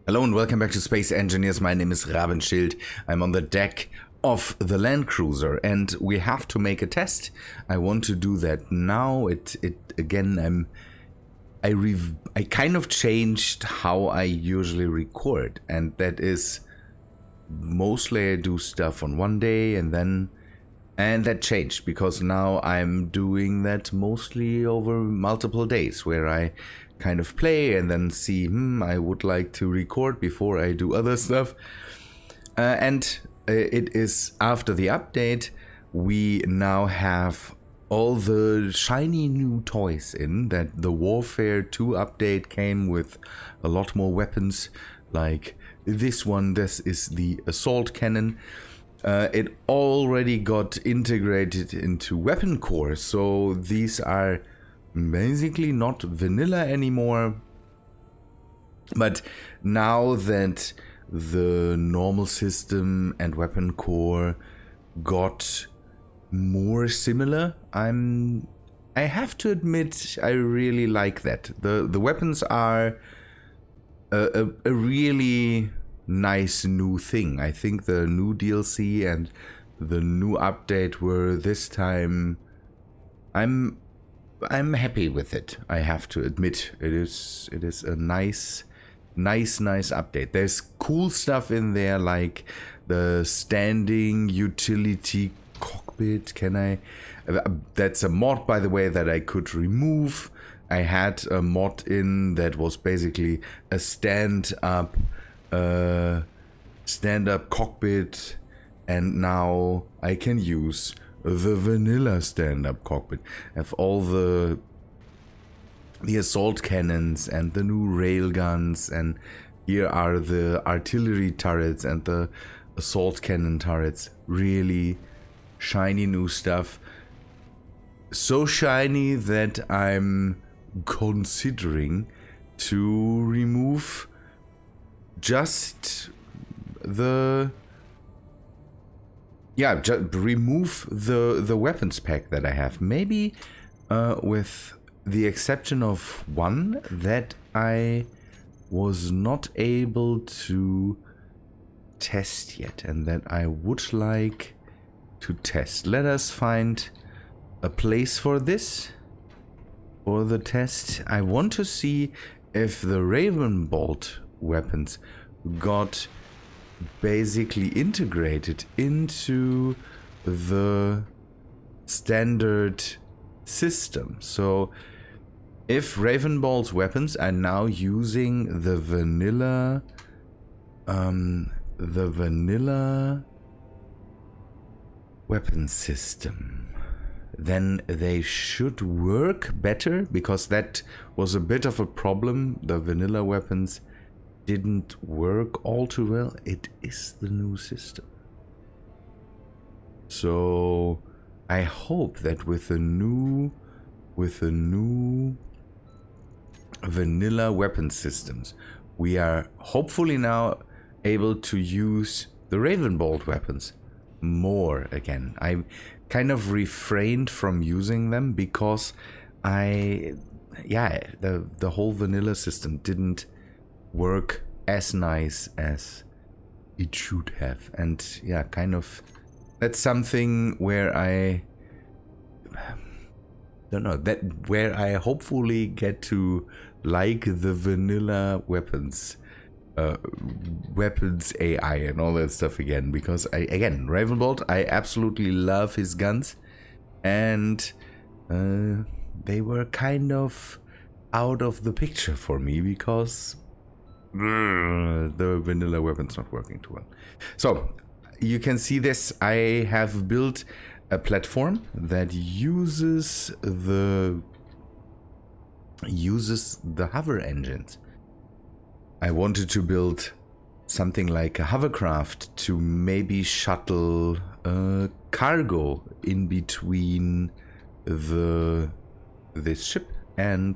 Hello and welcome back to Space Engineers. My name is Rabenschild. I'm on the deck of the land cruiser and we have to make a test. I want to do that now. I kind of changed how I usually record, and that is mostly I do stuff on one day and that changed because now I'm doing that mostly over multiple days where I kind of play and then see, I would like to record before I do other stuff. It is after the update, we now have all the shiny new toys in that the Warfare 2 update came with a lot more weapons, like this one. This is the assault cannon. It already got integrated into weapon core, so these are basically not vanilla anymore. But now that the normal system and weapon core got more similar, I have to admit I really like that. The weapons are a really nice new thing. I think the new DLC and the new update were this time. I'm happy with it. I have to admit it is a nice update. There's cool stuff in there like the standing utility cockpit. That's a mod, by the way, that I could remove. I had a mod in that was basically a stand-up cockpit, and now I can use the vanilla stand-up cockpit. I have all the assault cannons and the new railguns, and here are the artillery turrets and the assault cannon turrets. Really shiny new stuff. So shiny that I'm considering to remove just the remove the weapons pack that I have. Maybe with the exception of one that I was not able to test yet and that I would like to test. Let us find a place for this, for the test. I want to see if the Ravenbolt weapons got basically integrated into the standard system. So if Ravenbolt's weapons are now using the vanilla weapon system, then they should work better, because that was a bit of a problem. The vanilla weapons didn't work all too well. It is the new system. So I hope that with the new vanilla weapon systems, we are hopefully now able to use the Ravenbolt weapons more again. I kind of refrained from using them because the whole vanilla system didn't work as nice as it should have, and that's something where I don't know, that where I hopefully get to like the vanilla weapons AI and all that stuff again, because Ravenbolt, I absolutely love his guns, and they were kind of out of the picture for me because the vanilla weapon's not working too well. So you can see this. I have built a platform that uses the hover engines. I wanted to build something like a hovercraft to maybe shuttle cargo in between this ship and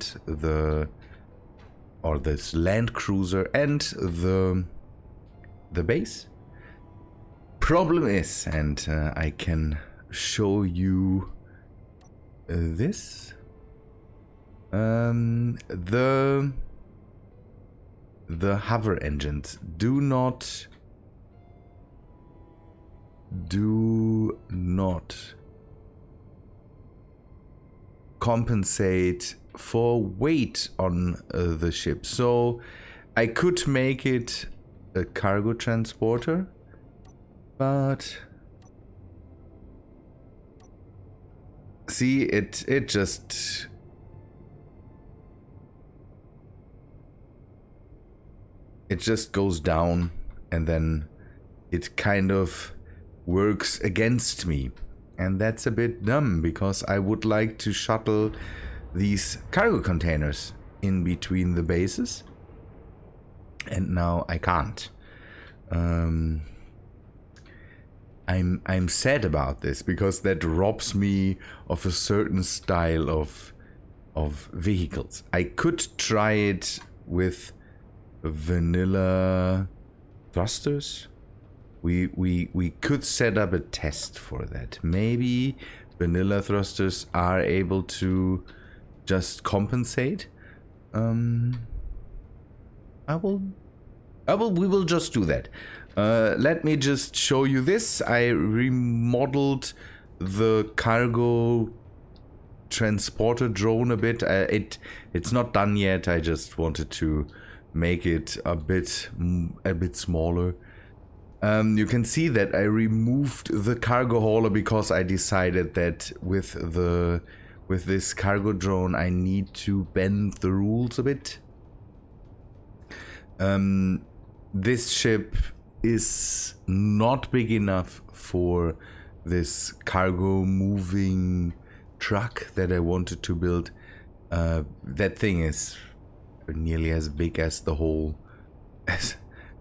this land cruiser and the base. Problem is, and I can show you this, the hover engines. Do not compensate for weight on the ship. So I could make it a cargo transporter, but see, it just goes down, and then it kind of works against me. And that's a bit dumb, because I would like to shuttle these cargo containers in between the bases. And now I can't. I'm sad about this, because that robs me of a certain style of vehicles. I could try it with vanilla thrusters. We could set up a test for that. Maybe vanilla thrusters are able to just compensate. We will just do that. Let me just show you this. I remodeled the cargo transporter drone a bit. It's not done yet. I just wanted to make it a bit smaller. You can see that I removed the cargo hauler, because I decided that with this cargo drone I need to bend the rules a bit. This ship is not big enough for this cargo moving truck that I wanted to build. That thing is nearly as big as the whole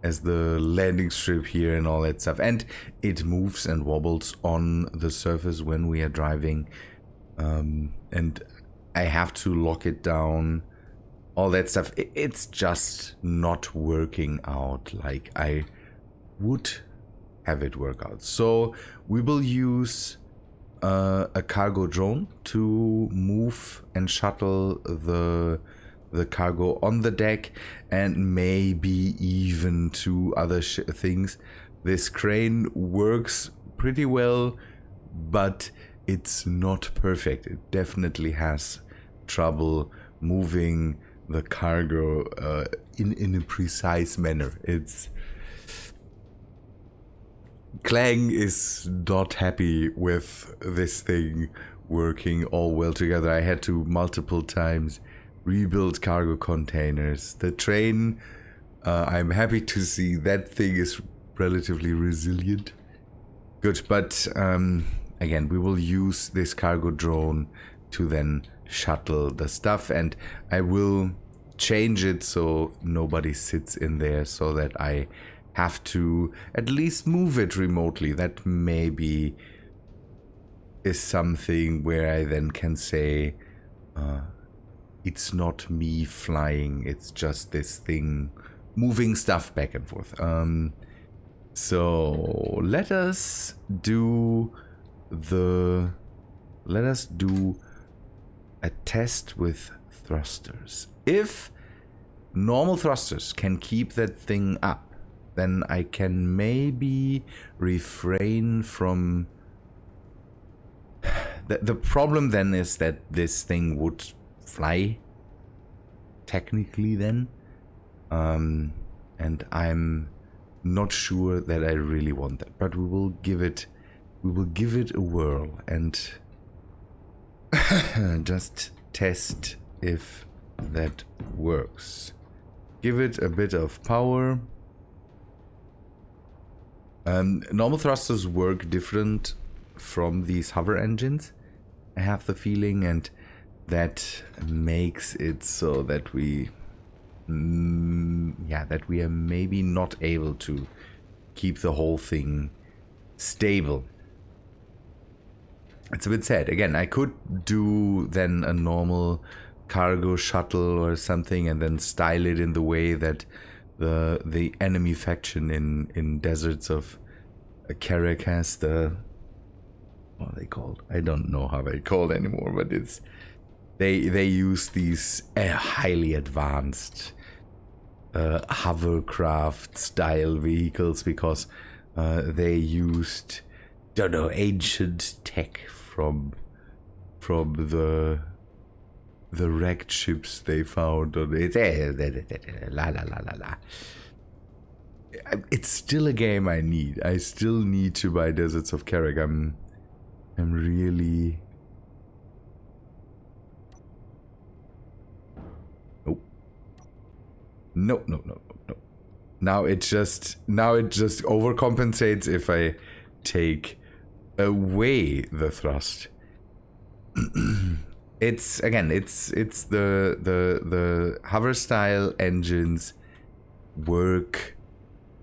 as the landing strip here and all that stuff, and it moves and wobbles on the surface when we are driving, and I have to lock it down, all that stuff. It's just not working out like I would have it work out. So we will use a cargo drone to move and shuttle the cargo on the deck, and maybe even two other things. This crane works pretty well, but it's not perfect. It definitely has trouble moving the cargo in a precise manner. Clang is not happy with this thing working all well together. I had to multiple times rebuild cargo containers. The train, I'm happy to see that thing is relatively resilient. Good, but again, we will use this cargo drone to then shuttle the stuff, and I will change it so nobody sits in there, so that I have to at least move it remotely. That maybe is something where I then can say, it's not me flying, it's just this thing moving stuff back and forth. So let us do a test with thrusters. If normal thrusters can keep that thing up, then I can maybe refrain from... The problem then is that this thing would fly technically then, and I'm not sure that I really want that, but we will give it a whirl and just test if that works. Give it a bit of power. Normal thrusters work different from these hover engines, I have the feeling, and that makes it so that we are maybe not able to keep the whole thing stable. It's a bit sad. Again, I could do then a normal cargo shuttle or something and then style it in the way that the enemy faction in deserts of Caracas, what are they called? I don't know how they're called anymore, but it's they use these highly advanced hovercraft style vehicles because they used, don't know, ancient tech from the wrecked ships they found on it. La la la la la. It's still a game I need. I still need to buy Deserts of Carrick. I'm really... Oh. No, no, no, no, no. Now it just overcompensates if I take away the thrust. It's the hover style engines work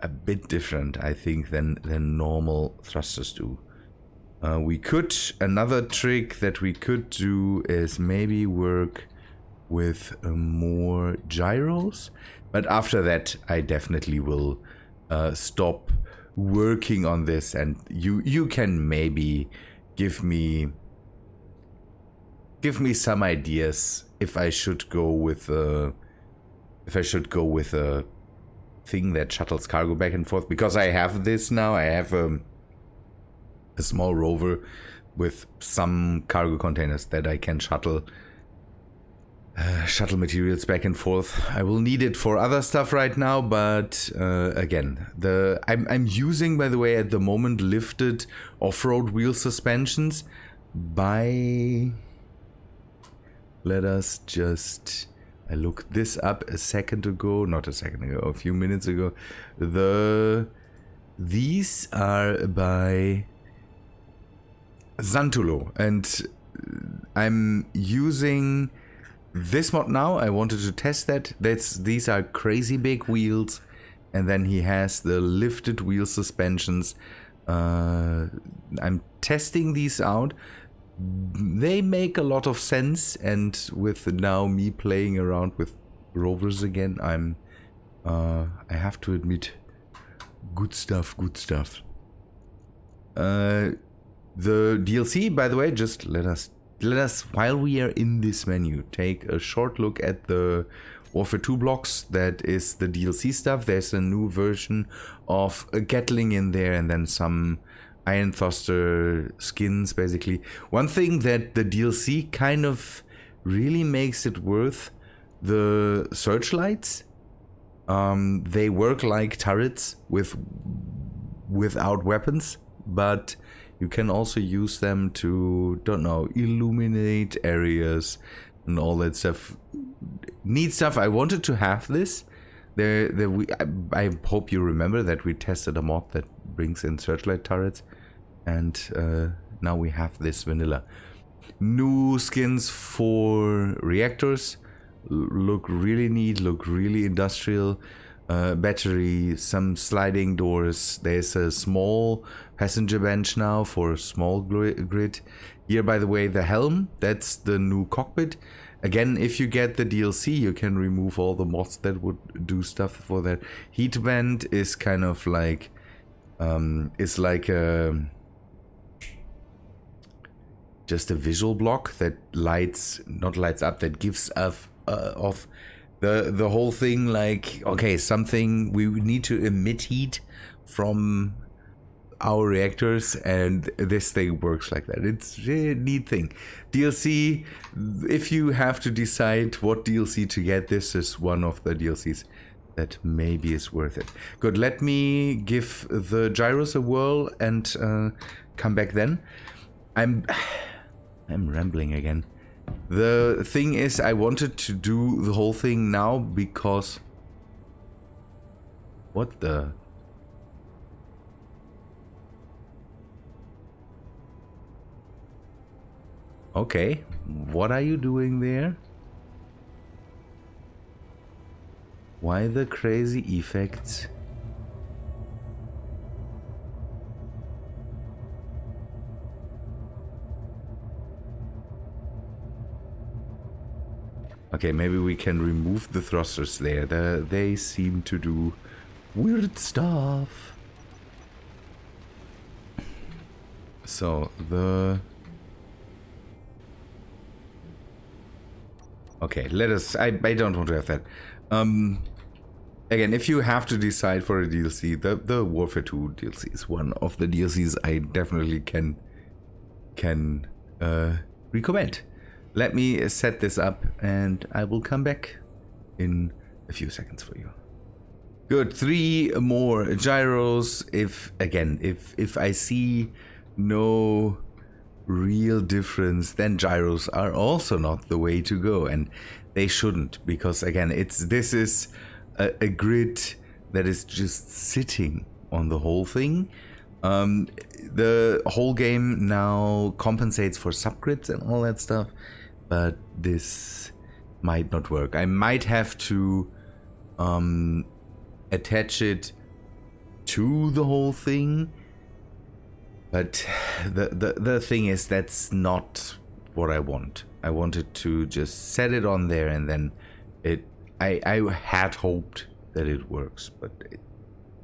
a bit different, I think, than normal thrusters do. Another trick that we could do is maybe work with more gyros, but after that I definitely will stop working on this, and you can maybe give me some ideas if I should go with a thing that shuttles cargo back and forth, because I have this now. I have a small rover with some cargo containers that I can shuttle materials back and forth. I will need it for other stuff right now, but again, I'm using, by the way, at the moment, lifted off-road wheel suspensions by... Let us just... I looked this up a few minutes ago. These are by Zantulo, and I'm using this mod now. I wanted to test that. These are crazy big wheels, and then he has the lifted wheel suspensions. I'm testing these out. They make a lot of sense, and with now me playing around with rovers again, I have to admit, good stuff. The DLC, by the way, just let us while we are in this menu, take a short look at the Warfare 2 blocks. That is the DLC stuff. There's a new version of a Gatling in there, and then some Iron Thruster skins, basically. One thing that the DLC kind of really makes it worth, the searchlights. They work like turrets without weapons, but you can also use them to, don't know, illuminate areas and all that stuff. Neat stuff. I wanted to have this. I hope you remember that we tested a mod that brings in searchlight turrets, and now we have this vanilla. New skins for reactors look really neat, look really industrial. Battery, some sliding doors. There's a small passenger bench now for a small grid. Here, by the way, the helm, that's the new cockpit. Again, if you get the DLC, you can remove all the mods that would do stuff for that. Heat vent is kind of like, it's like just a visual block that not lights up, that gives off the whole thing, like, okay, something, we need to emit heat from our reactors, and this thing works like that. It's a neat thing. DLC, if you have to decide what DLC to get, this is one of the DLCs that maybe is worth it. Good, let me give the gyros a whirl and come back then. I'm rambling again. The thing is, I wanted to do the whole thing now because... What the... Okay, what are you doing there? Why the crazy effects? Okay, maybe we can remove the thrusters there. They seem to do weird stuff. So, okay, let us... I don't want to have that. again, if you have to decide for a DLC, the Warfare 2 DLC is one of the DLCs I definitely can recommend. Let me set this up and I will come back in a few seconds for you. Good, 3 more gyros. If I see no real difference, then gyros are also not the way to go, and they shouldn't, because again, this is a grid that is just sitting on the whole thing. The whole game now compensates for subgrids and all that stuff, but this might not work. I might have to attach it to the whole thing, but the thing is, that's not what I want. I wanted to just set it on there, and then I had hoped that it works, but it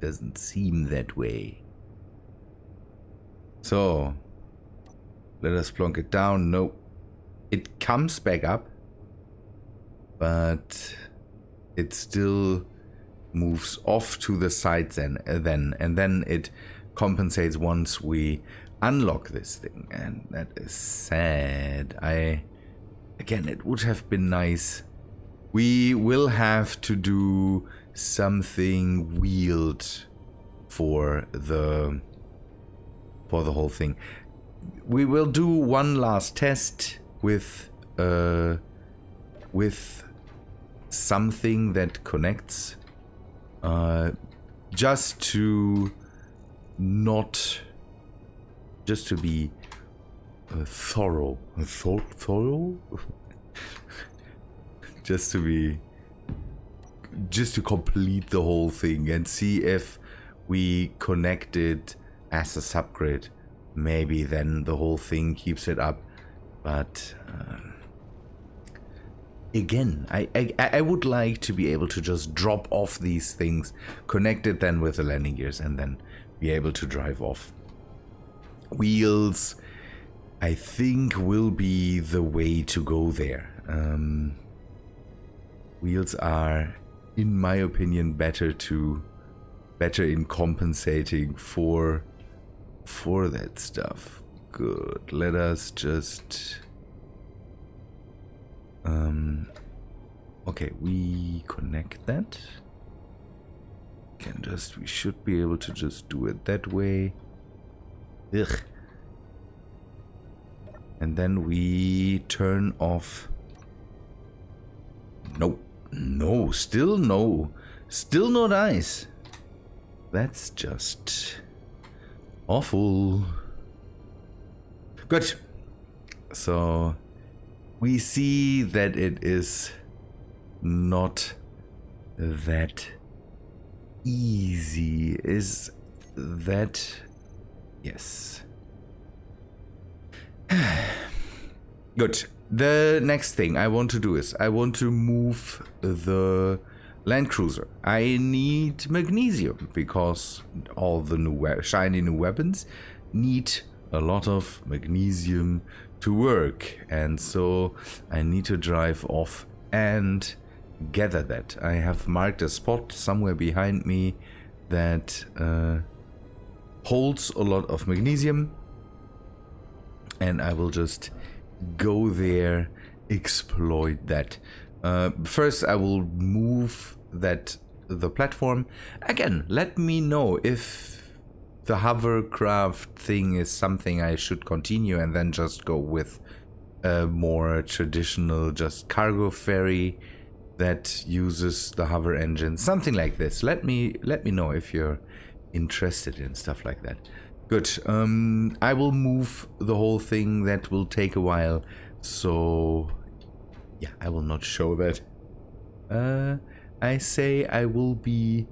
doesn't seem that way. So let us plonk it down. Nope. It comes back up, but it still moves off to the sides and then it compensates once we unlock this thing, and that is sad. Again, it would have been nice. We will have to do something wheeled for the whole thing. We will do one last test with something that connects, just to be thorough, just to complete the whole thing and see if we connect it as a subgrid. Maybe then the whole thing keeps it up, but again, I would like to be able to just drop off these things, connect it then with the landing gears, and then be able to drive off. Wheels, I think, will be the way to go there. Wheels are, in my opinion, better in compensating for that stuff. Good. Let us just okay, we connect that. We should be able to just do it that way. Ugh. And then we turn off. Nope. No, still no. Still no dice. That's just awful. Good. So we see that it is not that easy. Is that... Yes. Good. The next thing I want to do is I want to move the land cruiser. I need magnesium because all the new shiny new weapons need a lot of magnesium to work, and so I need to drive off and gather that. I have marked a spot somewhere behind me that holds a lot of magnesium, and I will just go there, exploit that. First I will move the platform. Again, let me know if the hovercraft thing is something I should continue and then just go with a more traditional just cargo ferry that uses the hover engine, something like this. Let me know if you're interested in stuff like that. Good. I will move the whole thing. That will take a while, so yeah, I will not show that. I say I will be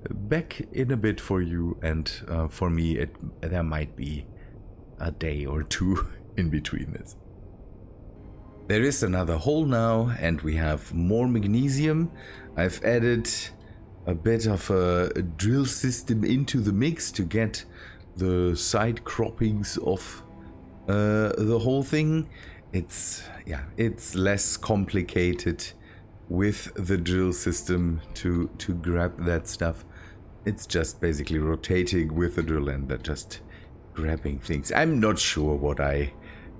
back in a bit for you, and for me there might be a day or two in between this. There is another hole now, and we have more magnesium. I've added a bit of a drill system into the mix to get the side croppings of the whole thing. It's less complicated with the drill system to grab that stuff. It's just basically rotating with the drill and then just grabbing things. I'm not sure what I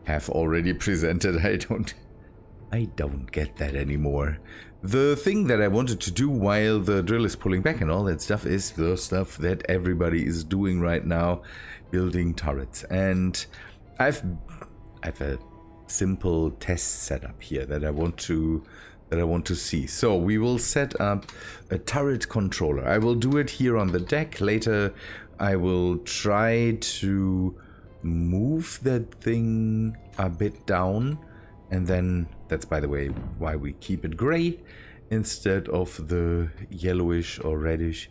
have already presented. I don't get that anymore. The thing that I wanted to do while the drill is pulling back and all that stuff is the stuff that everybody is doing right now, building turrets. And I've a simple test setup here that I want to see. So we will set up a turret controller. I will do it here on the deck. Later I will try to move that thing a bit down, and then that's, by the way, why we keep it gray instead of the yellowish or reddish.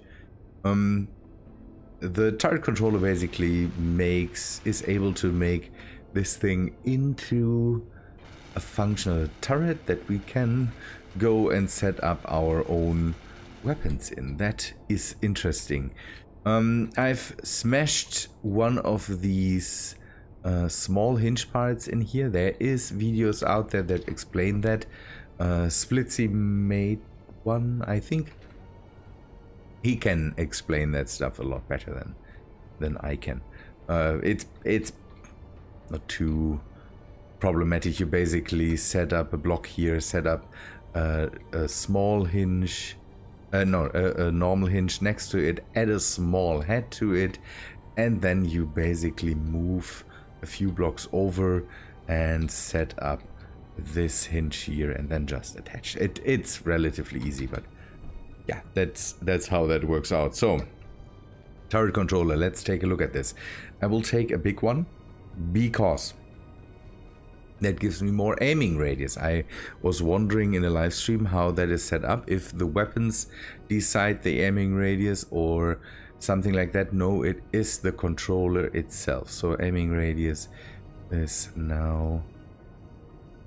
The turret controller basically is able to make this thing into a functional turret that we can go and set up our own weapons in. That is interesting. I've smashed one of these small hinge parts in here. There is videos out there that explain that. Splitsy made one, I think. He can explain that stuff a lot better than I can. It's not too problematic. You basically set up a block here, set up a small hinge, a normal hinge next to it, add a small head to it, and then you basically move a few blocks over and set up this hinge here and then just attach it. It's relatively easy, but yeah, that's how that works out. So turret controller, let's take a look at this. I will take a big one because that gives me more aiming radius. I was wondering in a live stream how that is set up, if the weapons decide the aiming radius or something like that. No, it is the controller itself. So aiming radius is now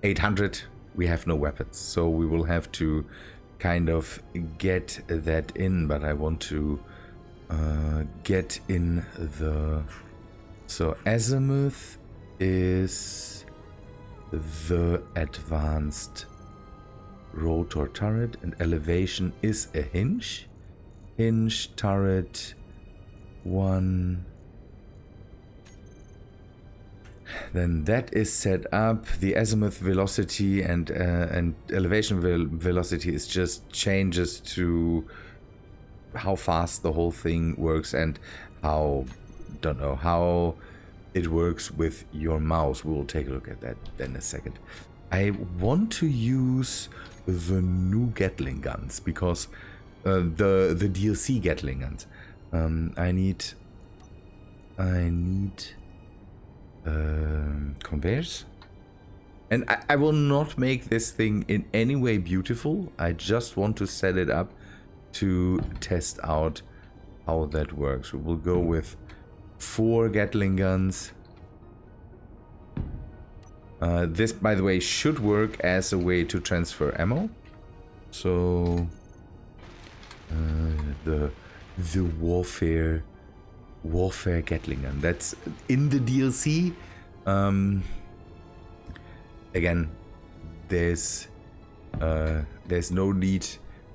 800. We have no weapons, so we will have to kind of get that in, but I want to get in the... So azimuth is the advanced rotor turret, and elevation is a hinge. Hinge turret 1. Then that is set up. The azimuth velocity and elevation velocity is just changes to how fast the whole thing works and how, don't know, how it works with your mouse. We will take a look at that in a second. I want to use the new Gatling guns because the DLC Gatling guns. I need conveyors, and I will not make this thing in any way beautiful. I just want to set it up to test out how that works. We will go with 4 Gatling guns. This, by the way, should work as a way to transfer ammo. So the warfare Gatling gun, that's in the DLC. Again, there's no need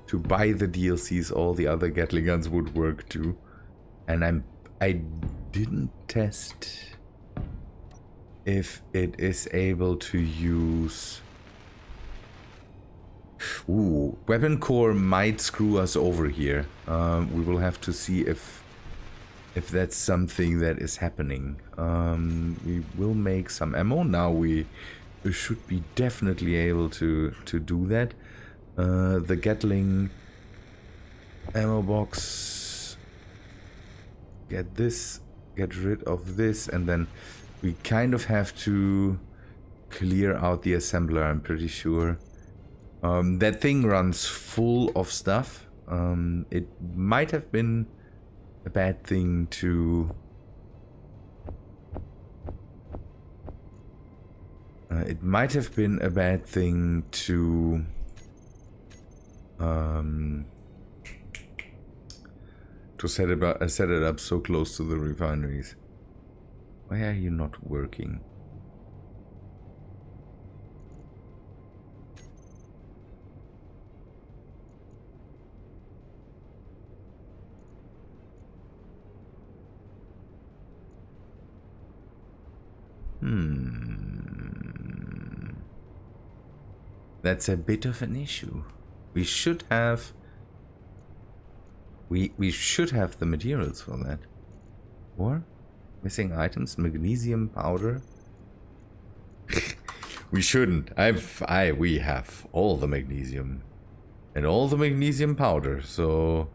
to buy the DLCs. All the other Gatling guns would work too, and I didn't test if it is able to use... Ooh, weapon core might screw us over here. We will have to see if that's something that is happening. We will make some ammo. Now we should be definitely able to do that. The Gatling ammo box. Get this, get rid of this, and then we kind of have to clear out the assembler, I'm pretty sure. That thing runs full of stuff. It might have been a bad thing to... it might have been a bad thing to... set it up so close to the refineries. Why are you not working? That's a bit of an issue. We should have... We should have the materials for that. Or? Missing items? Magnesium powder? We shouldn't. We have all the magnesium. And all the magnesium powder, so...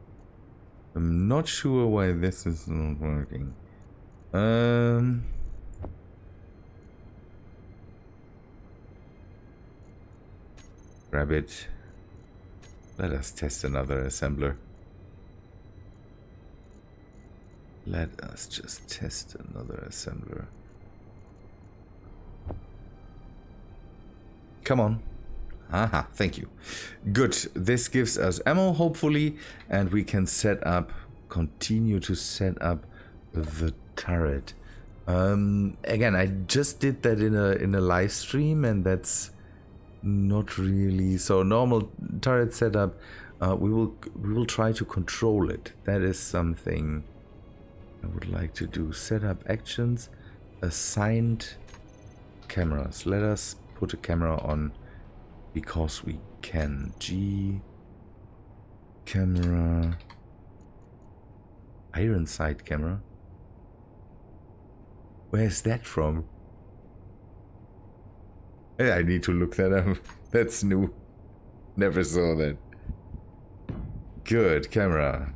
I'm not sure why this is not working. Grab it. Let us test another assembler. Let us just test another assembler. Come on. Aha, thank you. Good. This gives us ammo, hopefully, and we can continue to set up the turret. Again, I just did that in a live stream, and that's not really so normal turret setup. We will try to control it. That is something I would like to do. Set up actions, assigned cameras. Let us put a camera on because we can. G camera, iron sight camera. Where's that from? I need to look that up. That's new. Never saw that. Good camera.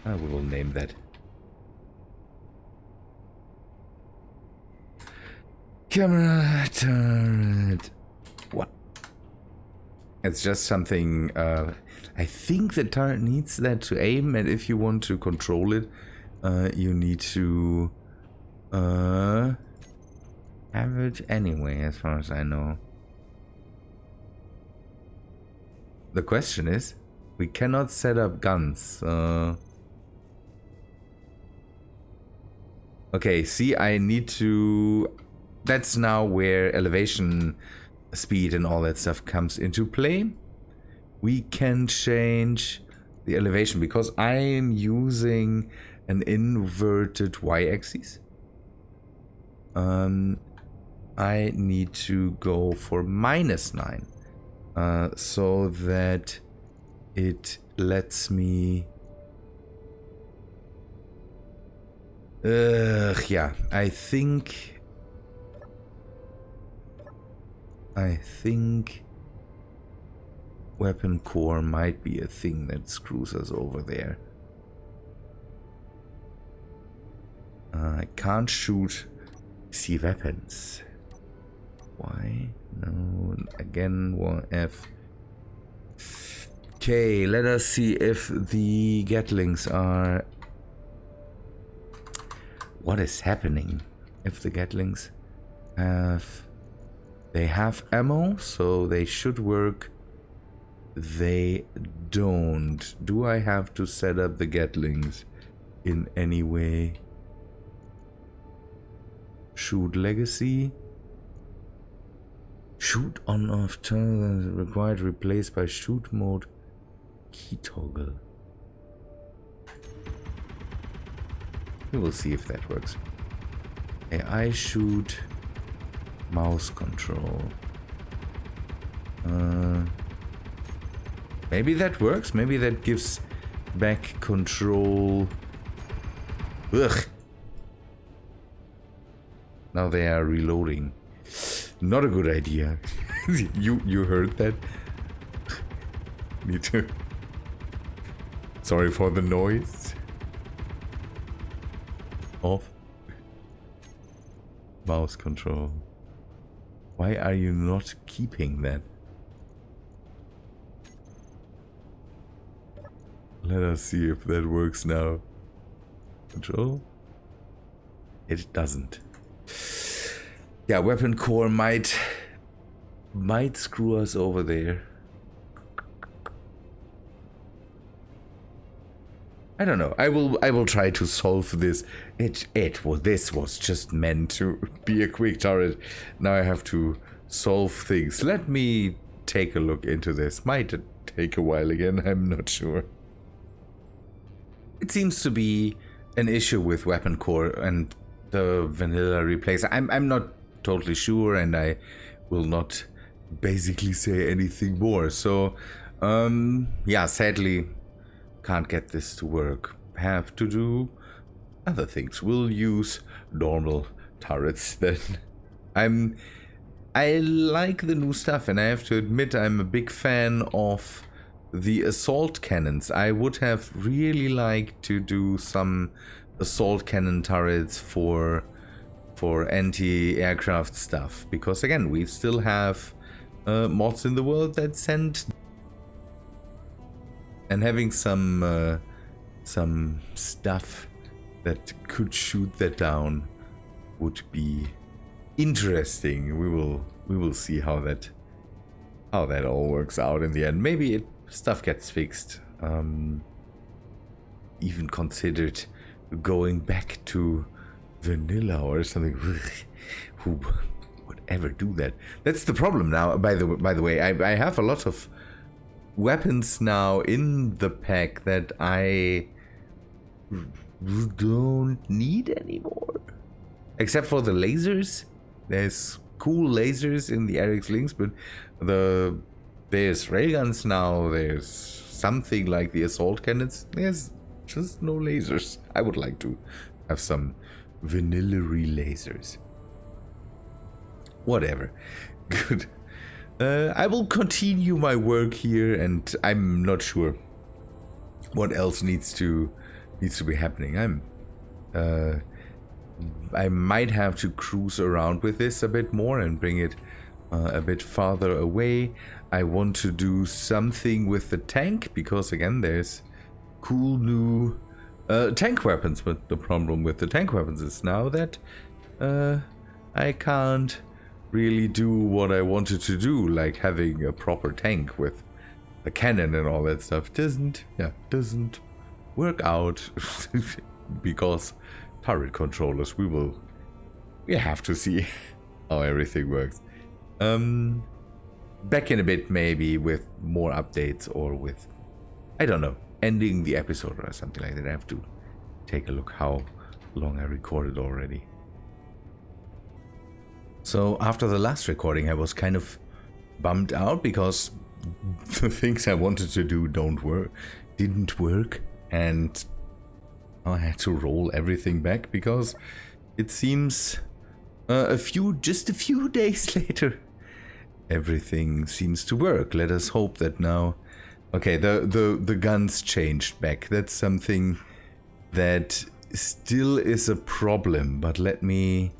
We will name that. Camera turret. What? It's just something. I think the turret needs that to aim, and if you want to control it, you need to have it anyway, as far as I know. The question is, we cannot set up guns. Okay, see, I need to... That's now where elevation speed and all that stuff comes into play. We can change the elevation because I'm using an inverted y-axis. I need to go for -9 so that it lets me... yeah, I think weapon core might be a thing that screws us over there. I can't shoot see weapons. Why? No, again, 1F. Okay, let us see if the Gatlings are... What is happening? If the Gatlings have... They have ammo, so they should work. They don't. Do I have to set up the Gatlings in any way? Shoot legacy. Shoot on off turn required replaced by shoot mode key toggle. We will see if that works. AI shoot mouse control. Maybe that works. Maybe that gives back control. Ugh. Now they are reloading. Not a good idea. you heard that? Me too. Sorry for the noise. Off. Mouse control. Why are you not keeping that? Let us see if that works now. Control? It doesn't. Yeah, weapon core might screw us over there. I don't know. I will try to solve this. This was just meant to be a quick turret. Now I have to solve things. Let me take a look into this. Might take a while again. I'm not sure. It seems to be an issue with weapon core, and the vanilla replacer. I'm not totally sure, and I will not basically say anything more. So, yeah, sadly, can't get this to work. Have to do other things. We'll use normal turrets then. I like the new stuff, and I have to admit I'm a big fan of the assault cannons. I would have really liked to do some assault cannon turrets for anti-aircraft stuff, because again, we still have mods in the world that send, and having some stuff that could shoot that down would be interesting. We will see how that all works out in the end. Maybe stuff gets fixed. Even considered going back to vanilla or something. Who would ever do that? That's the problem now. By the way, I have a lot of weapons now in the pack that I don't need anymore, except for the lasers. There's cool lasers in the RX Lynx, but there's railguns now. There's something like the assault cannons. There's just no lasers. I would like to have some vanilla-y lasers. Whatever. Good. I will continue my work here, and I'm not sure what else needs to be happening. I might have to cruise around with this a bit more and bring it a bit farther away. I want to do something with the tank, because again, there's cool new tank weapons, but the problem with the tank weapons is now that I can't really do what I wanted to do, like having a proper tank with a cannon and all that stuff. Doesn't work out because turret controllers. We have to see how everything works. Back in a bit, maybe with more updates, or with, I don't know, ending the episode or something like that. I have to take a look how long I recorded already. So after the last recording, I was kind of bummed out because the things I wanted to do didn't work, and I had to roll everything back because it seems just a few days later everything seems to work. Let us hope that now. Okay, the guns changed back. That's something that still is a problem, but let me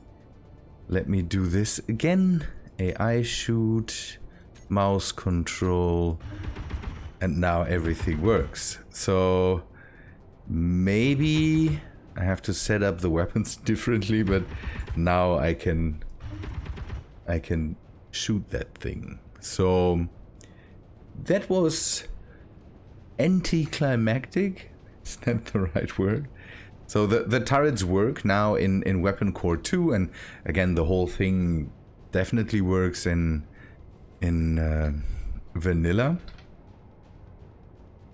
do this again. AI shoot, mouse control, and now everything works. So maybe I have to set up the weapons differently, but now I can shoot that thing. So that was anticlimactic. Is that the right word? So the turrets work now in Weapon Core 2, and again the whole thing definitely works in vanilla.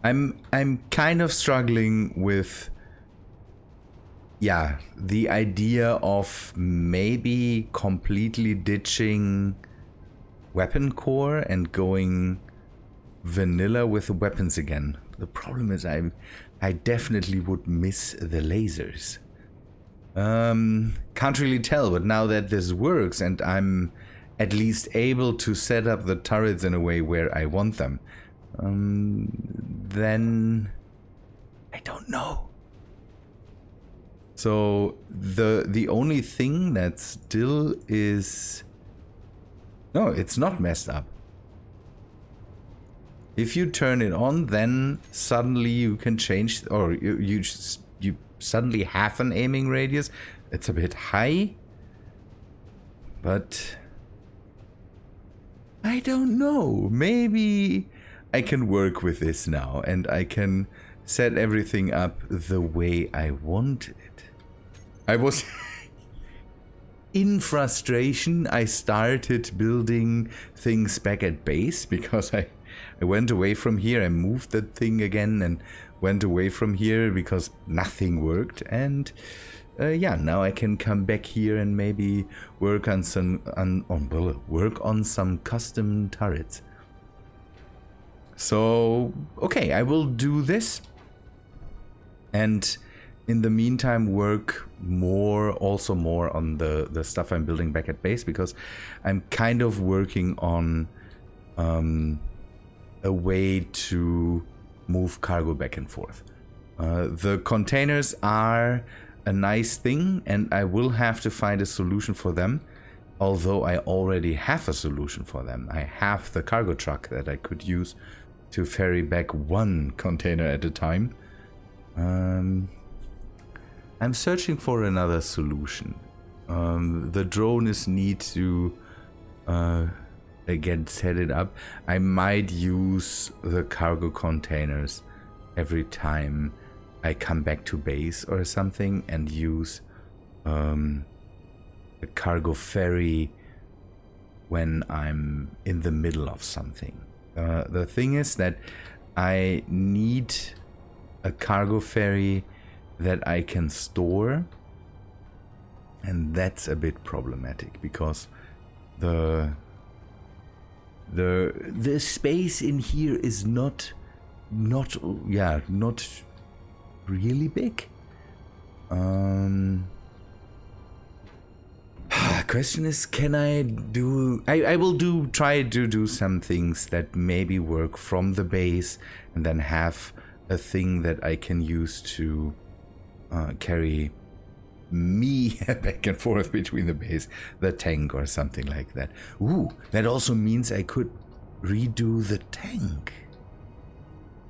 I'm kind of struggling with, yeah, the idea of maybe completely ditching Weapon Core and going vanilla with the weapons again. The problem is I definitely would miss the lasers. Can't really tell, but now that this works and I'm at least able to set up the turrets in a way where I want them, then I don't know. So the only thing that still is, no, it's not messed up. If you turn it on, then suddenly you can change, or you suddenly have an aiming radius. It's a bit high, but I don't know. Maybe I can work with this now and I can set everything up the way I want it. I was in frustration. I started building things back at base because I went away from here. I moved that thing again and went away from here because nothing worked. And yeah, now I can come back here and maybe work on some custom turrets. So okay, I will do this, and in the meantime work more on the stuff I'm building back at base, because I'm kind of working on a way to move cargo back and forth. The containers are a nice thing, and I will have to find a solution for them, although I already have a solution for them. I have the cargo truck that I could use to ferry back one container at a time. I'm searching for another solution. The drone is neat to again set it up. I might use the cargo containers every time I come back to base or something, and use a cargo ferry when I'm in the middle of something. The thing is that I need a cargo ferry that I can store, and that's a bit problematic because the space in here is not really big. Question is, can I do... I will try to do some things that maybe work from the base, and then have a thing that I can use to carry me back and forth between the base, the tank or something like that. Ooh, that also means I could redo the tank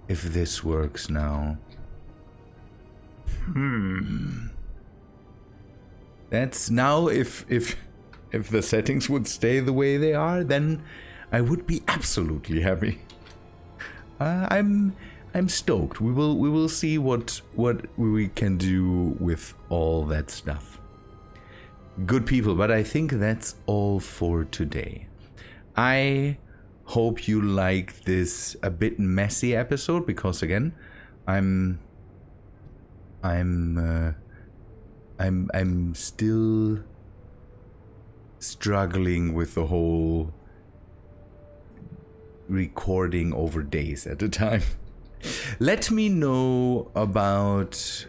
if this works now. That's now, if the settings would stay the way they are, then I would be absolutely happy. I'm stoked. We will see what we can do with all that stuff. Good people, but I think that's all for today. I hope you like this a bit messy episode, because again, I'm still struggling with the whole recording over days at a time. Let me know about,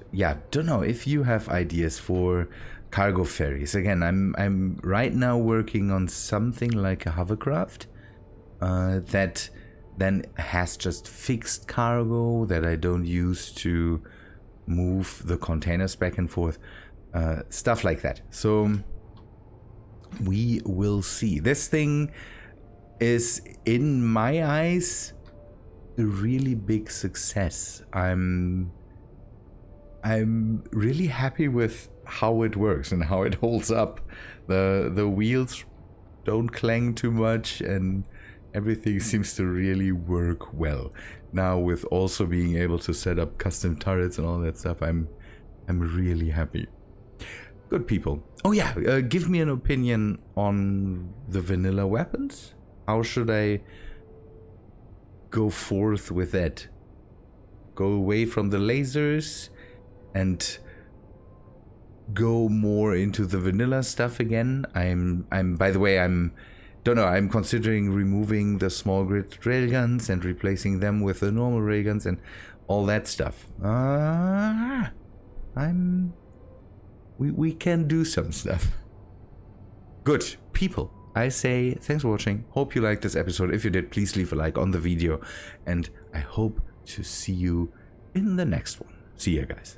don't know if you have ideas for cargo ferries. Again, I'm right now working on something like a hovercraft that then has just fixed cargo that I don't use to move the containers back and forth, stuff like that. So we will see. This thing is, in my eyes, a really big success. I'm really happy with how it works and how it holds up. The wheels don't clang too much, and everything seems to really work well. Now, with also being able to set up custom turrets and all that stuff, I'm really happy. Good people. Oh yeah, give me an opinion on the vanilla weapons. How should I go forth with that? Go away from the lasers and go more into the vanilla stuff again. By the way, I'm considering removing the small grid railguns and replacing them with the normal railguns and all that stuff. We can do some stuff. Good people, I say thanks for watching. Hope you liked this episode. If you did, please leave a like on the video, and I hope to see you in the next one. See ya, guys.